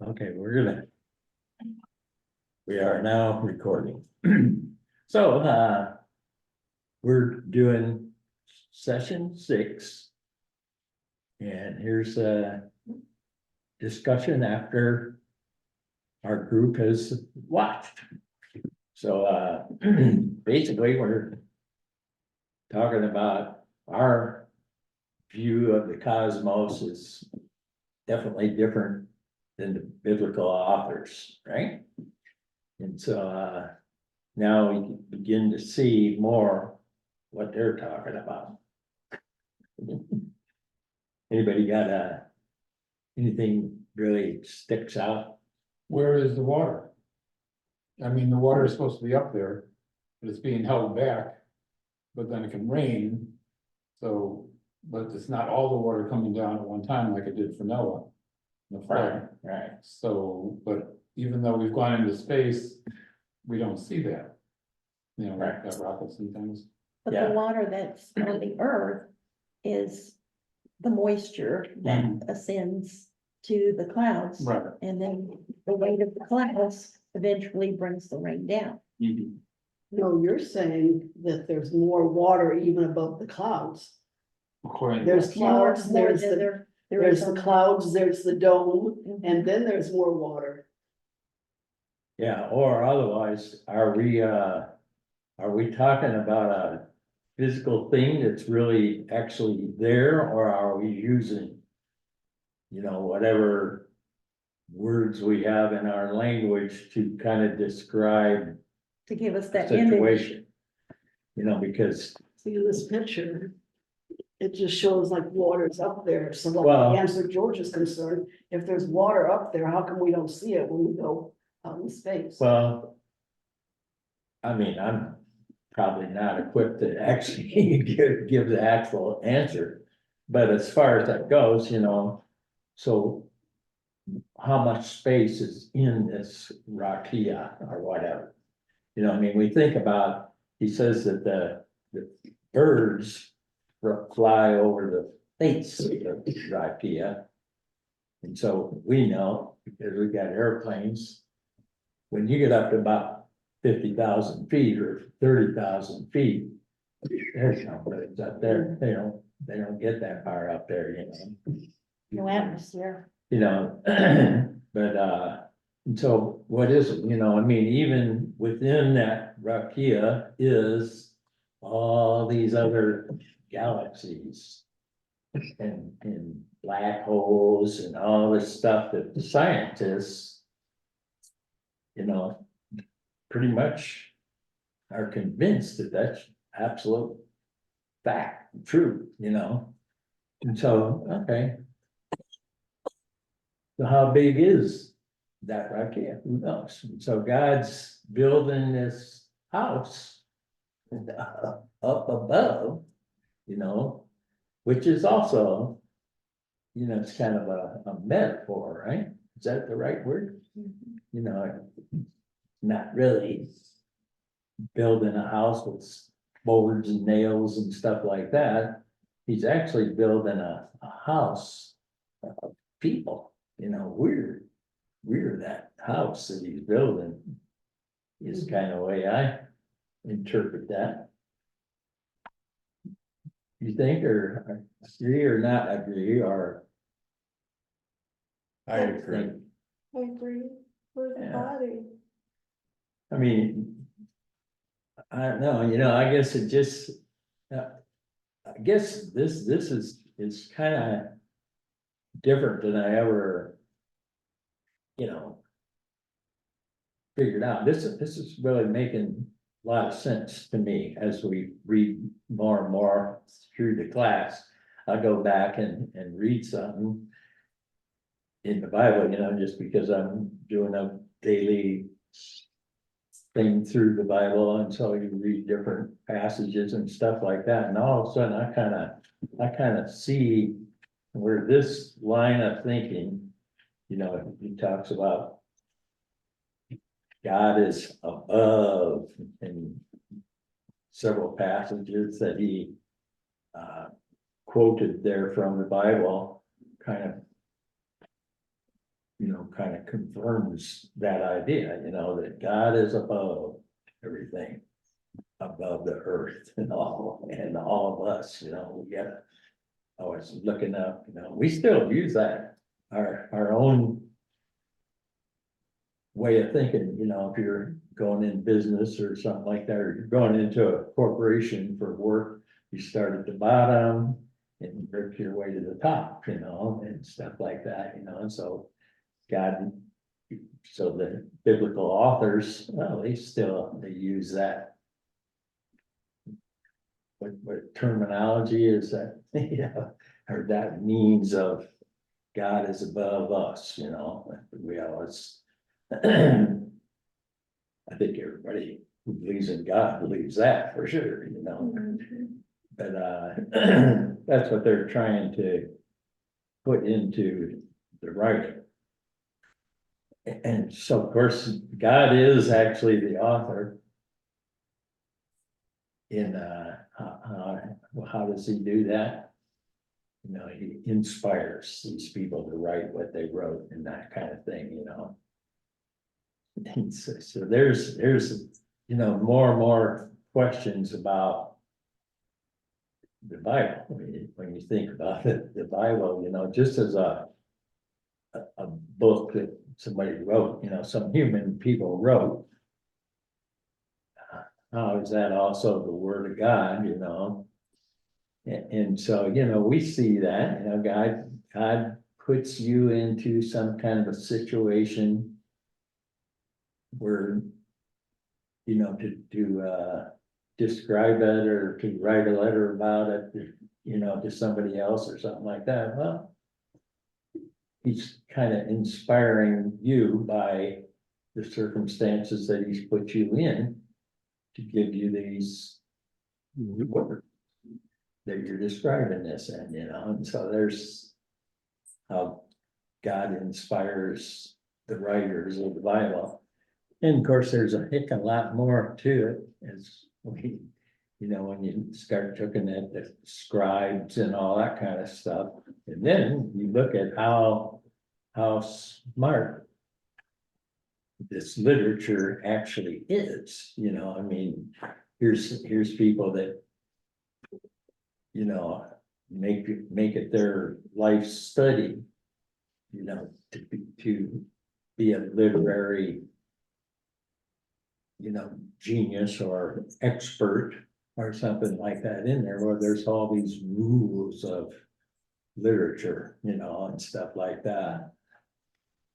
Okay, we are now recording. So, we're doing session 6. And here's a discussion after our group has watched. So, basically, we're talking about our view of the cosmos is definitely different than the biblical authors, right? And so, now we can begin to see more what they're talking about. Anybody got anything really sticks out? Where is the water? I mean, the water is supposed to be up there, but it's being held back. But then it can rain, so, but it's not all the water coming down at one time like it did for Noah. The flood, Right, so, but even though we've gone into space, we don't see that. You know, Right. we've got rockets and things. But Yeah. the water that's on the earth is the moisture that ascends to the clouds. Right. And then the weight of the clouds eventually brings the rain down. No, you're saying that there's more water even above the clouds. According to There's clouds, More there's than the, there there's is the on clouds, there's the dome, Mhm. and then there's more water. yeah, or otherwise, are we talking about a physical thing that's really actually there, or are we using, whatever words we have in our language to kind of describe to give us the that image. situation? Because, See this picture? It just shows like water's up there, so Well- like, answer George's concern, if there's water up there, how come we don't see it when we go out in space? well, I mean, I'm probably not equipped to actually give the actual answer. But as far as that goes, so how much space is in this rakia or whatever? I mean, we think about, he says that the birds fly over the face of the rakia. And so we know, because we got airplanes, when you get up to about 50,000 feet or 30,000 feet, there's no birds up there. They don't get that far up there, No atmosphere. But and so what is it, I mean, even within that rakia is all these other galaxies. And black holes and all this stuff that the scientists, pretty much are convinced that that's absolute fact, true, And so, okay. So how big is that rakia? Who knows? And so God's building this house up above, which is also, it's kind of a metaphor, right? Is that the right word? Not really building a house with boards and nails and stuff like that. He's actually building a house of people, we're that house that he's building. Is kind of the way I interpret that. You think, or agree or not agree, or? I agree. I agree, with the Yeah. body. I mean, I don't know, I guess it just, I guess this is kind of different than I ever, figured out. This is really making a lot of sense to me as we read more and more through the class. I go back and read something in the Bible, just because I'm doing a daily thing through the Bible, and so you read different passages and stuff like that, and all of a sudden I kind of see where this line of thinking, he talks about God is above in several passages that he quoted there from the Bible, kind of you know, kind of confirms that idea, you know, that God is above everything. Above the earth and all of us, you know, we gotta always looking up, you know, we still use that, our own. Way of thinking, you know, if you're going in business or something like that, or you're going into a corporation for work, you start at the bottom. And work your way to the top, you know, and stuff like that, you know, and so God. So the biblical authors, well, they use that. What terminology is that, you know, or that means of God is above us, you know, we always. I think everybody who believes in God believes that for sure, you know, but that's what they're trying to put into the writing. And so, of course, God is actually the author. In how does he do that? You know, he inspires these people to write what they wrote and that kind of thing, you know. And so there's, you know, more and more questions about the Bible. When you think about it, the Bible, you know, just as a book that somebody wrote, you know, some human people wrote. How is that also the word of God, you know? And so, you know, we see that, you know, God puts you into some kind of a situation. Where, you know, to describe it or to write a letter about it, you know, to somebody else or something like that, well. He's kind of inspiring you by the circumstances that he's put you in. To give you these words that you're describing this in, you know, and so there's. How God inspires the writers of the Bible. And of course, there's a heck of a lot more to it as we, you know, when you start looking at the scribes and all that kind of stuff. And then you look at how smart this literature actually is, you know, I mean, here's people that, you know, make it their life study, you know, to be a literary, you know, genius or expert or something like that in there, where there's all these rules of literature, you know, and stuff like that.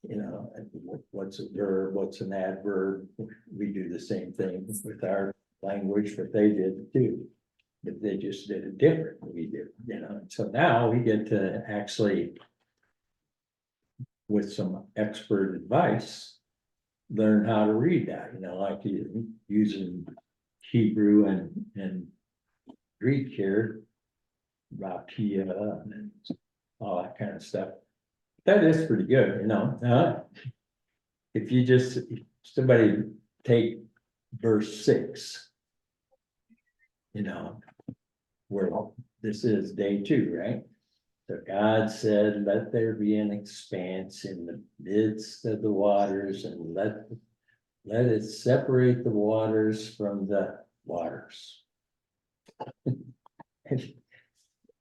You know, and what's a verb, what's an adverb? We do the same thing with our language, but they did too. But they just did it different than we did, you know, so now we get to actually. With some expert advice. Learn how to read that, you know, like using Hebrew and Greek here. Rakia and all that kind of stuff. That is pretty good, you know, if you just, somebody take verse 6. You know, where this is day 2, right? So God said, let there be an expanse in the midst of the waters, and let it separate the waters from the waters.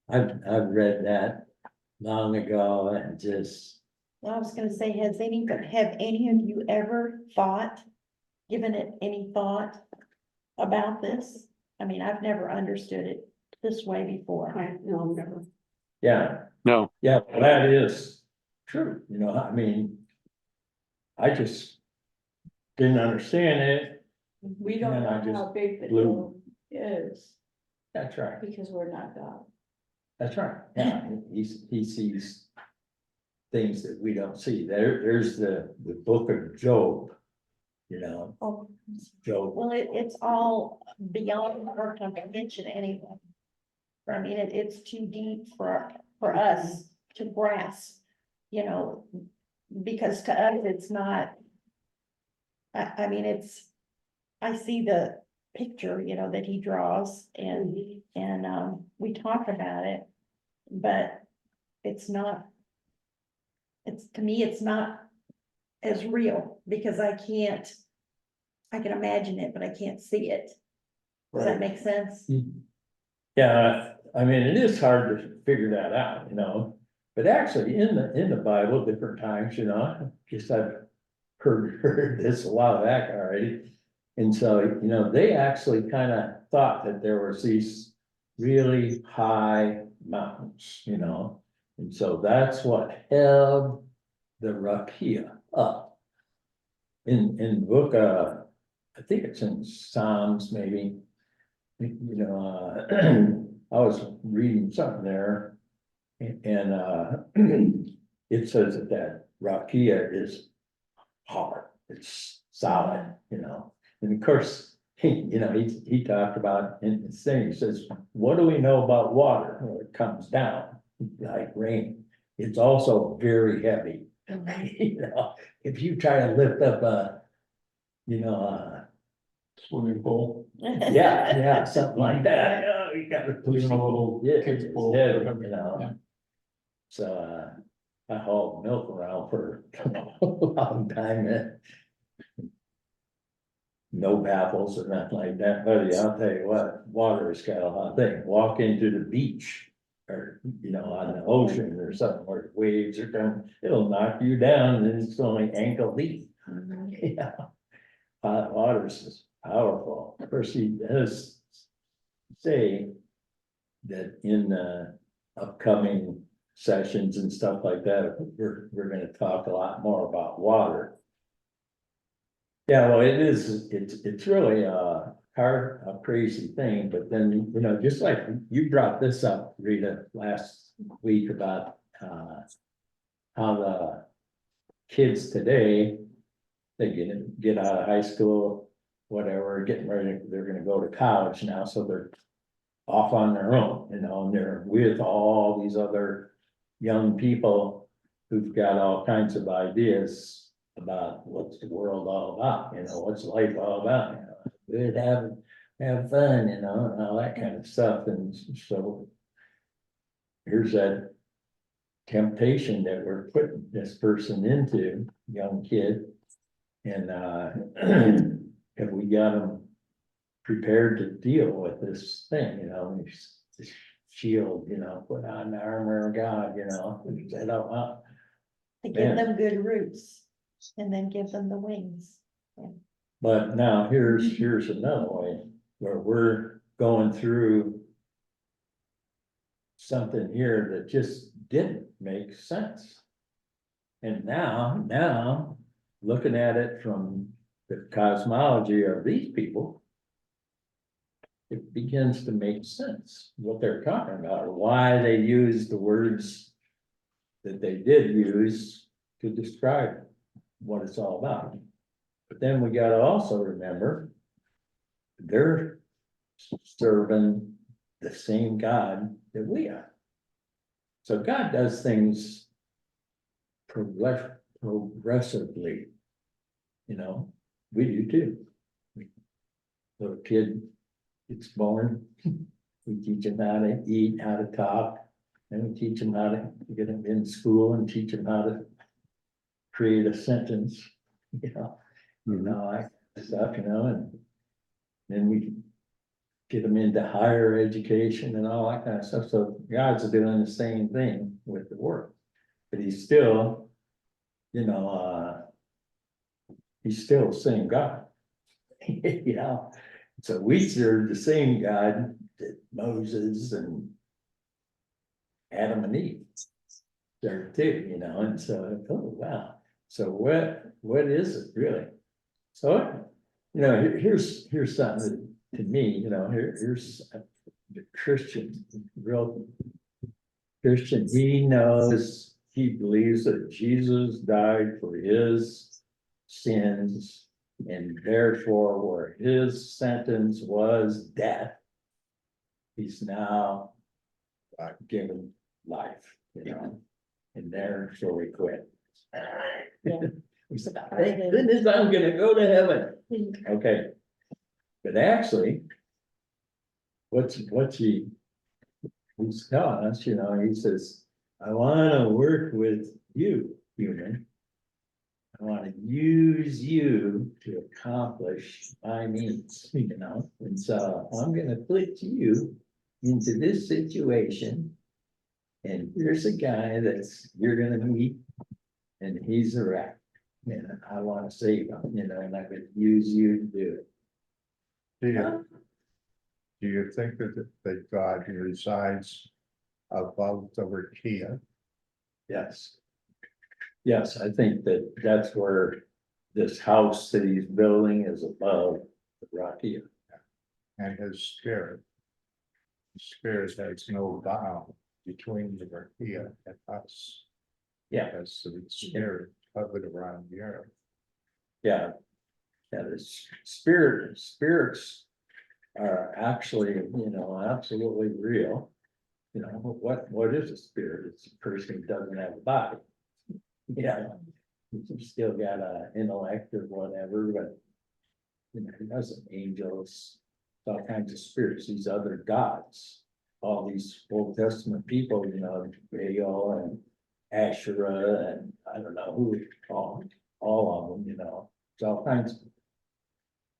I've read that long ago and just, I was gonna say, have any of you ever given it any thought about this? I mean, I've never understood it this way before. No, never. yeah, No, yeah, that is true, you know, I mean. I just didn't understand it, We don't And I know just how big the blew. dome is, that's right. because we're not God. That's right, yeah, he sees. Things that we don't see, there's the book of Job. You know, Oh, Job, well, it's all beyond our comprehension anyway. I mean, it's too deep for us to grasp, you know, because to us, it's not. I mean, I see the picture, you know, that he draws and we talk about it, but it's not. To me, it's not as real, because I can imagine it, but I can't see it. Does that make sense? Yeah, I mean, it is hard to figure that out, you know, but actually in the Bible, different times, you know, just I've heard this a while back already. And so, you know, they actually kind of thought that there was these really high mountains, you know? And so that's what held the Rakia up. In the book, I think it's in Psalms, maybe. You know, I was reading something there. And it says that Rakia is hard, it's solid, you know. And of course, he talked about in his thing, he says, what do we know about water when it comes down, like rain? It's also very heavy. You know, if you try to lift up Swimming pool. yeah, something like that, you gotta push Even a little yeah, kid's it's pool. heavy, whatever, you know. yeah. So, I hauled milk around for a long time, no baffles or nothing like that, buddy, I'll tell you what, water has got a lot of things, walk into the beach. Or, you know, on the ocean or something where the waves are coming, it'll knock you down and it's only ankle deep. Yeah. Hot water is powerful, of course, he does say that in the upcoming sessions and stuff like that, we're gonna talk a lot more about water. Yeah, well, it's really a crazy thing, but then, you know, just like you brought this up, Rita, last week about, how the kids today, they get out of high school, whatever, getting ready, they're gonna go to college now, so they're off on their own, you know, and they're with all these other young people who've got all kinds of ideas about what's the world all about, you know, what's life all about, you know, good, have fun, you know, and all that kind of stuff, and so here's that temptation that we're putting this person into, young kid, and have we got them prepared to deal with this thing, you know, this shield, you know, put on the armor of God, you know, I don't want. To give them good roots and then give them the wings. But now here's another way where we're going through something here that just didn't make sense. And now, looking at it from the cosmology of these people, it begins to make sense what they're talking about, or why they use the words that they did use to describe what it's all about. But then we gotta also remember, they're serving the same God that we are. So God does things progressively, you know, we do too. Little kid gets born, we teach him how to eat, how to talk, and we teach him how to get him in school and teach him how to create a sentence, you know, that stuff, you know, and then we get them into higher education and all that kind of stuff. So God's doing the same thing with the work, but he's still, you know, he's still the same God. You know, so we serve the same God that Moses and Adam and Eve served too, you know, and so, oh, wow. So what is it really? So, you know, here's something that, to me, you know, here's the Christian, real Christian, he knows, he believes that Jesus died for his sins, and therefore where his sentence was death, he's now given life, you know, and therefore we quit. Yeah. He said, thank goodness I'm gonna go to heaven. Okay. But actually, what's he's telling us, you know, he says, I wanna work with you, human. I wanna use you to accomplish my needs, you know, and so I'm gonna put you into this situation. And here's a guy that's, you're gonna meet, and he's a rat, and I wanna save him, you know, and I could use you to do it. Do you think that God resides above the rakia? Yes. Yes, I think that that's where this house that he's building is above the Rocky. And his spirit? The spirit has no bound between the rakia and us. Yeah, As the spirit hovered around the earth. yeah. Yeah, the spirits are actually, you know, absolutely real. You know, what is a spirit? It's a person who doesn't have a body. Yeah, he's still got a intellect or whatever, but. You know, he doesn't, angels, all kinds of spirits, these other gods. All these Old Testament people, you know, Baal and Asherah and I don't know who, all of them, you know, it's all kinds of.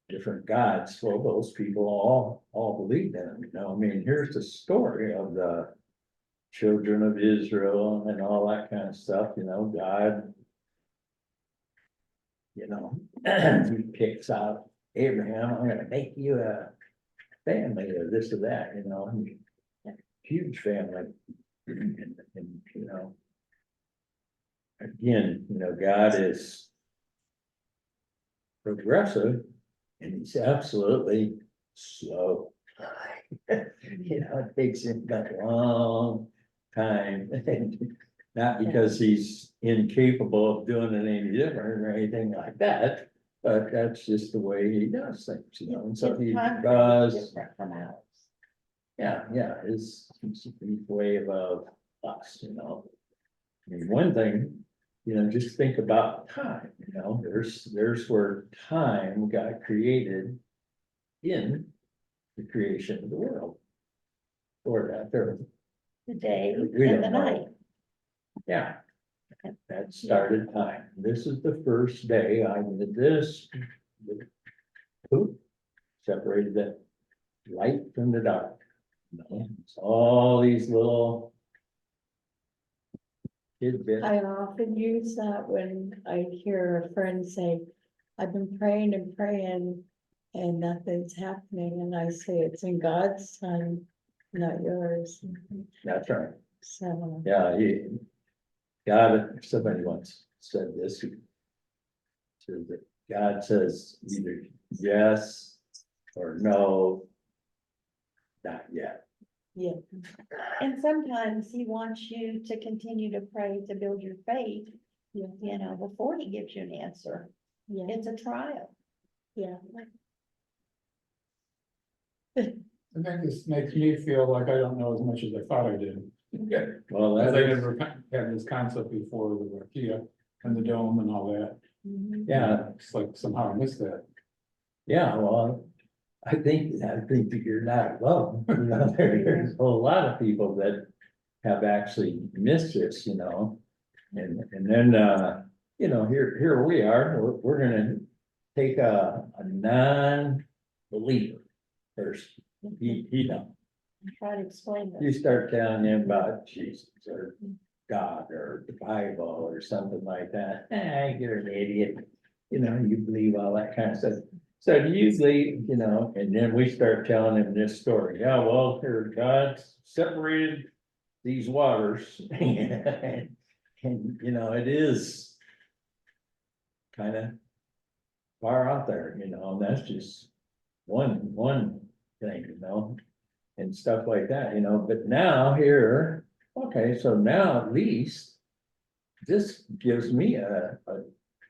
Different gods, well, those people all believe in them, you know, I mean, here's the story of the. Children of Israel and all that kind of stuff, you know, God. You know, he picks out Abraham, I'm gonna make you a family or this or that, you know, huge family. And, you know. Again, you know, God is. Progressive, and he's absolutely slow. You know, it takes him a long time, and not because he's incapable of doing it any different or anything like that. But that's just the way he does things, you know, and so he His time frame is does, different from ours. yeah, his way above us, you know. I mean, one thing, you know, just think about time, you know, there's where time got created in the creation of the world. Or that there, The day we and the don't know. night. Yeah. That started time. This is the first day I did this. Poof, separated the light from the dark. You know, it's all these little tidbits. I often use that when I hear a friend say, I've been praying and praying and nothing's happening, and I say, it's in God's time, not yours. That's right. So, Yeah, God, somebody once said this. Said that God says either yes or no. Not yet. yeah, And sometimes he wants you to continue to pray to build your faith, yeah, you know, before he gives you an answer. yeah, It's a trial. yeah. And that just makes me feel like I don't know as much as I thought I did. Well, Cause that I is, never had this concept before, the rakia and the dome and all that. Mhm. yeah, It's like somehow I missed that. yeah, well, I think that you're not alone. You know, there's a lot of people that have actually missed this, you know. And then, you know, here we are, we're gonna take a non-believer person. He don't. Try to explain You this. start telling him about Jesus or God or the Bible or something like that, you're an idiot. You know, you believe all that kind of stuff. So do you believe, you know, and then we start telling him this story. Yeah, well, here God separated these waters. And, you know, it is kind of far out there, you know, and that's just one thing, you know, and stuff like that, you know, but now here, okay, so now at least this gives me a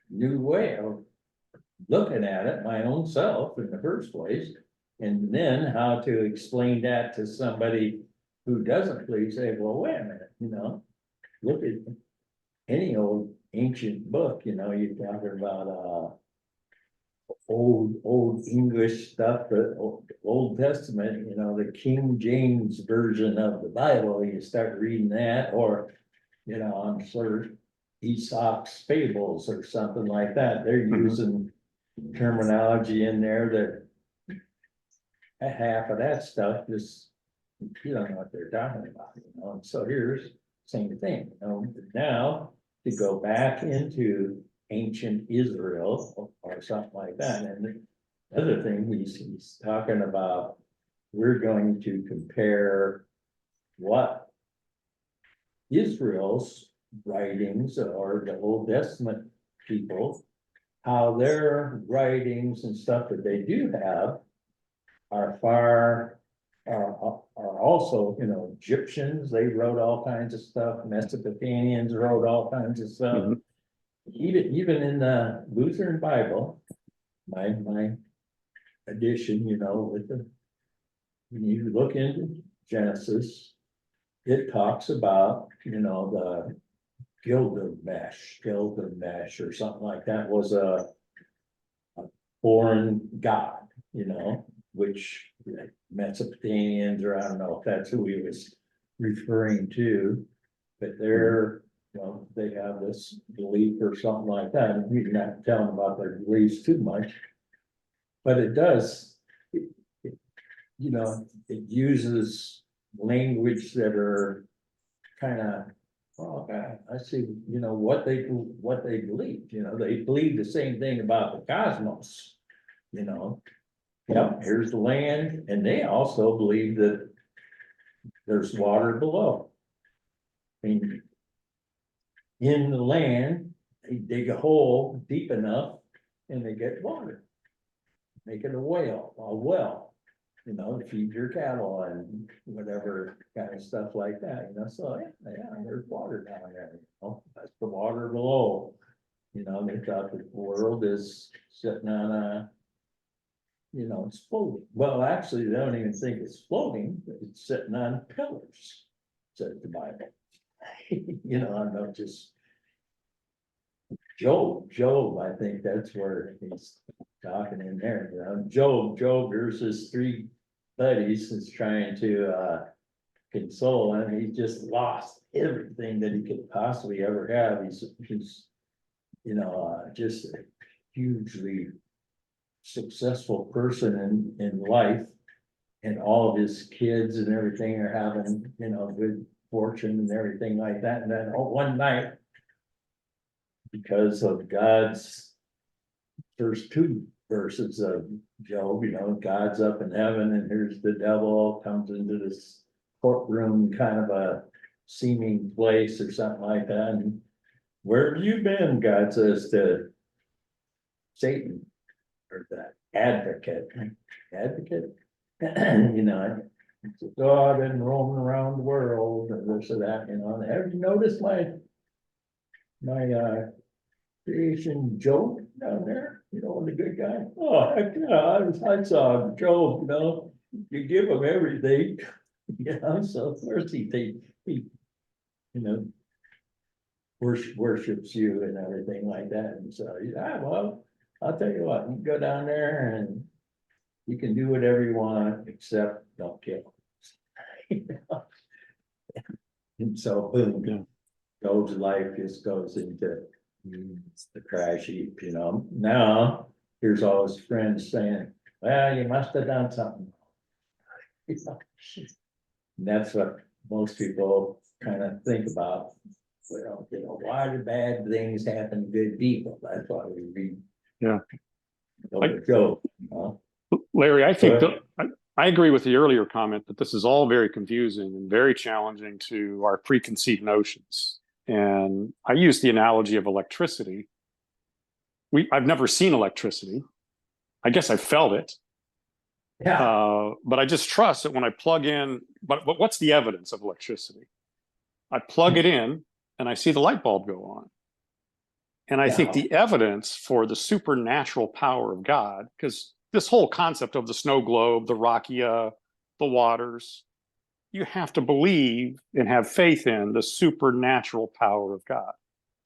new way of looking at it, my own self in the first place, and then how to explain that to somebody who doesn't believe, say, well, wait a minute, you know, look at any old ancient book, you know, you're talking about, old English stuff, the Old Testament, you know, the King James version of the Bible, you start reading that, or, you know, I'm sort of Aesop's fables or something like that. They're using terminology in there that half of that stuff is, you don't know what they're talking about, you know, and so here's same thing, you know, now to go back into ancient Israel or something like that, and the other thing he's talking about, we're going to compare what Israel's writings or the Old Testament people, how their writings and stuff that they do have are also, you know, Egyptians, they wrote all kinds of stuff, Mesopotamians wrote all kinds of stuff. Even in the Lutheran Bible, my edition, you know, when you look into Genesis, it talks about, you know, the Gilgamesh or something like that was a foreign god, you know, which Mesopotamians, or I don't know if that's who he was referring to, but they're, you know, they have this belief or something like that, and we can not tell them about their beliefs too much. But it does, you know, it uses language that are kind of, oh, God, I see, you know, what they believe, you know, they believe the same thing about the cosmos, you know. Yep, here's the land, and they also believe that there's water below. I mean, in the land, they dig a hole deep enough and they get water. Make it a well, you know, to feed your cattle and whatever kind of stuff like that, you know, so yeah, there's water down there, you know, that's the water below. You know, they thought the world is sitting on a, you know, it's floating. Well, actually, they don't even think it's floating, it's sitting on pillars, says the Bible. You know, I'm not just. Job, I think that's where he's talking in there, you know, Job, there's his three buddies is trying to console him, he just lost everything that he could possibly ever have, he's you know, just a hugely successful person in life. And all of his kids and everything are having, you know, good fortune and everything like that, and then one night, because of God's first two verses of Job, you know, God's up in heaven and here's the devil comes into this courtroom, kind of a seeming place or something like that. And where have you been? God says to Satan, or the advocate, you know, oh, I've been roaming around the world and this or that, you know, and have you noticed my creation Job down there, you know, the good guy? Oh, heck yeah, I saw Job, you know, you give him everything, you know, so of course he you know, worships you and everything like that, and so, yeah, well, I'll tell you what, you go down there and you can do whatever you want, except don't kill. You know? And so boom, Job's life just goes into the crash heap, you know. Now, here's all his friends saying, well, you must have done something. You know? And that's what most people kind of think about. Well, you know, why do bad things happen to good people? That's why we read. Yeah. Job, you know? Larry, I think Go I agree with the earlier comment that this is all very confusing and very challenging to our preconceived notions. And I use the analogy of electricity. I've never seen electricity. I guess I felt it. Yeah. But I just trust that when I plug in, but what's the evidence of electricity? I plug it in and I see the light bulb go on. And I think the evidence for the supernatural power of God, because this whole concept of the snow globe, the rakia, the waters, you have to believe and have faith in the supernatural power of God.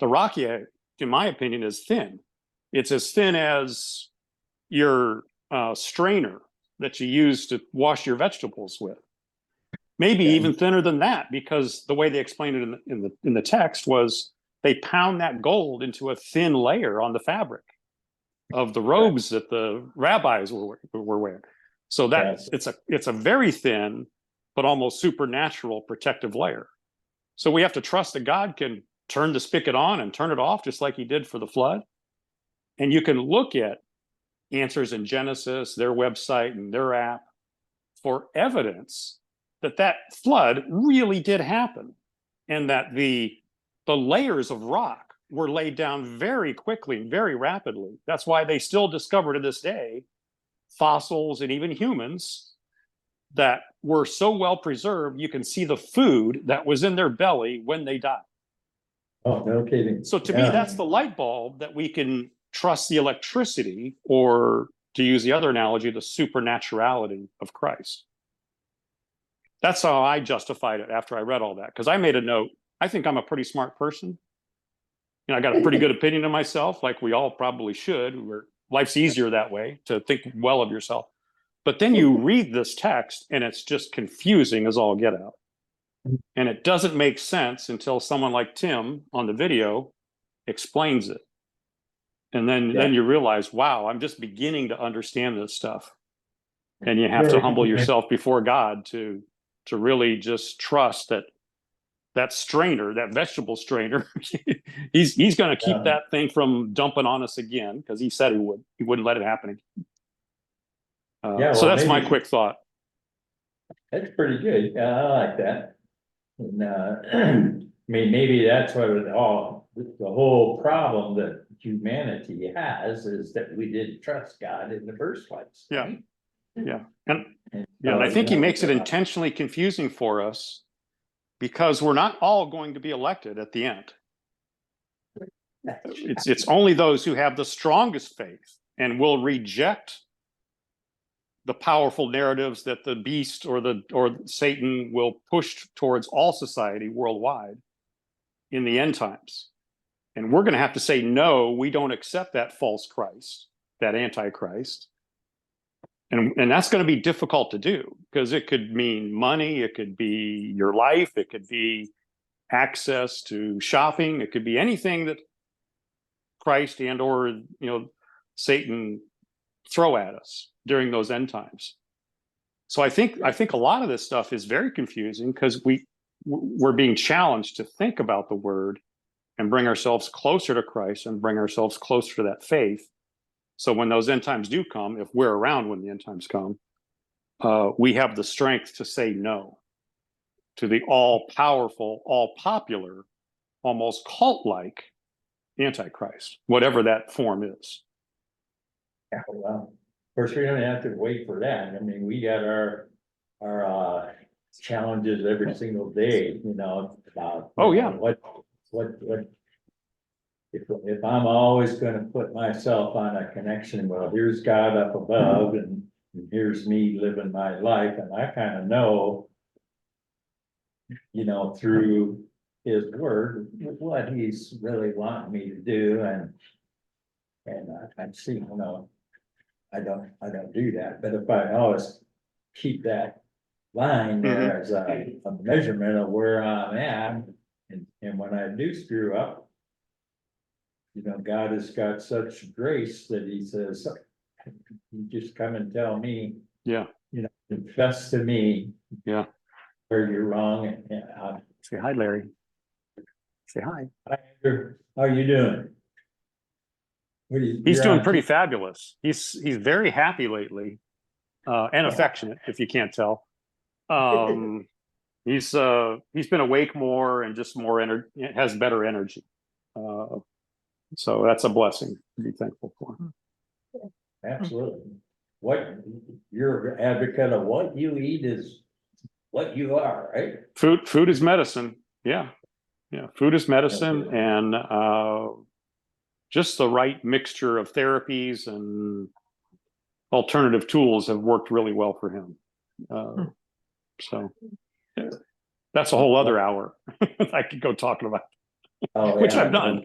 The rakia, in my opinion, is thin. It's as thin as your strainer that you use to wash your vegetables with. Maybe even thinner than that, because the way they explained it in the text was they pound that gold into a thin layer on the fabric of the robes that the rabbis were wearing. So that Yes. it's a very thin, but almost supernatural protective layer. So we have to trust that God can turn the spigot on and turn it off, just like he did for the flood. And you can look at Answers in Genesis, their website and their app, for evidence that that flood really did happen, and that the layers of rock were laid down very quickly, very rapidly. That's why they still discover to this day fossils and even humans that were so well preserved, you can see the food that was in their belly when they died. Oh, no kidding. So to me, Yeah. that's the light bulb that we can trust the electricity, or to use the other analogy, the supernaturality of Christ. That's how I justified it after I read all that, because I made a note. I think I'm a pretty smart person. You know, I got a pretty good opinion of myself, like we all probably should. Life's easier that way, to think well of yourself. But then you read this text and it's just confusing as all get out. And it doesn't make sense until someone like Tim on the video explains it. And then you realize, wow, I'm just beginning to understand this stuff. And you have to humble yourself before God to really just trust that strainer, that vegetable strainer, he's going to keep that thing from dumping on us again, because he said he would. He wouldn't let it happen again. So that's my quick thought. That's pretty good. Yeah, I like that. And, I mean, maybe that's what the whole problem that humanity has, is that we didn't trust God in the first place. Yeah. Right? Yeah. And I think he makes it intentionally confusing for us, because we're not all going to be elected at the end. It's only those who have the strongest faith and will reject the powerful narratives that the beast or Satan will push towards all society worldwide in the end times. And we're going to have to say, no, we don't accept that false Christ, that antichrist. And that's going to be difficult to do, because it could mean money, it could be your life, it could be access to shopping, it could be anything that Christ and or Satan throw at us during those end times. So I think a lot of this stuff is very confusing, because we're being challenged to think about the word and bring ourselves closer to Christ and bring ourselves closer to that faith. So when those end times do come, if we're around when the end times come, we have the strength to say no to the all-powerful, all-popular, almost cult-like Antichrist, whatever that form is. Yeah, well, of course, we don't have to wait for that. I mean, we got our challenges every single day, about. Oh, yeah. What if I'm always gonna put myself on a connection, well, here's God up above and here's me living my life, and I kind of know, through his word, what he's really wanting me to do, and I see, I don't do that, but if I always keep that line there as a measurement of where I'm at, and when I do screw up, God has got such grace that he says, you just come and tell me. Yeah. Confess to me. Yeah. Where you're wrong, and Say hi, Larry. Say hi. Hi, Andrew. How you doing? He's doing pretty fabulous. He's very happy lately, and affectionate, if you can't tell. He's been awake more and just more energy, has better energy. So that's a blessing to be thankful for. Absolutely. What you're an advocate of, what you eat is what you are, right? Food is medicine. Yeah. Food is medicine, and just the right mixture of therapies and alternative tools have worked really well for him. So that's a whole other hour I could go talking about, which I've done.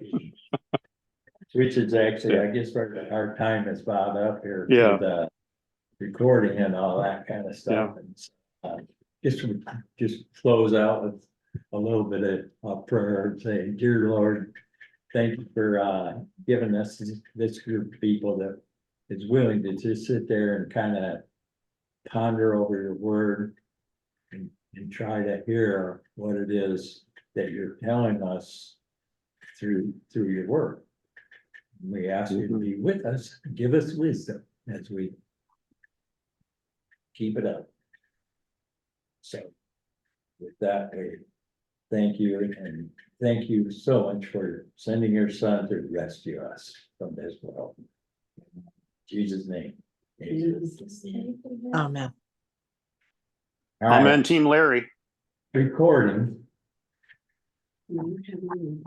Which is actually, I guess our time is about up here. Yeah. With, recording and all that kind of stuff. Yeah. And just close out with a little bit of prayer and say, dear Lord, thank you for giving us this group of people that is willing to just sit there and kind of ponder over your word and try to hear what it is that you're telling us through your work. We ask you to be with us, give us wisdom as we keep it up. So with that, we thank you and thank you so much for sending your son to rescue us from this world. In Jesus' name. Amen. Amen. All right, Amen, Team Larry. recording. Mhm.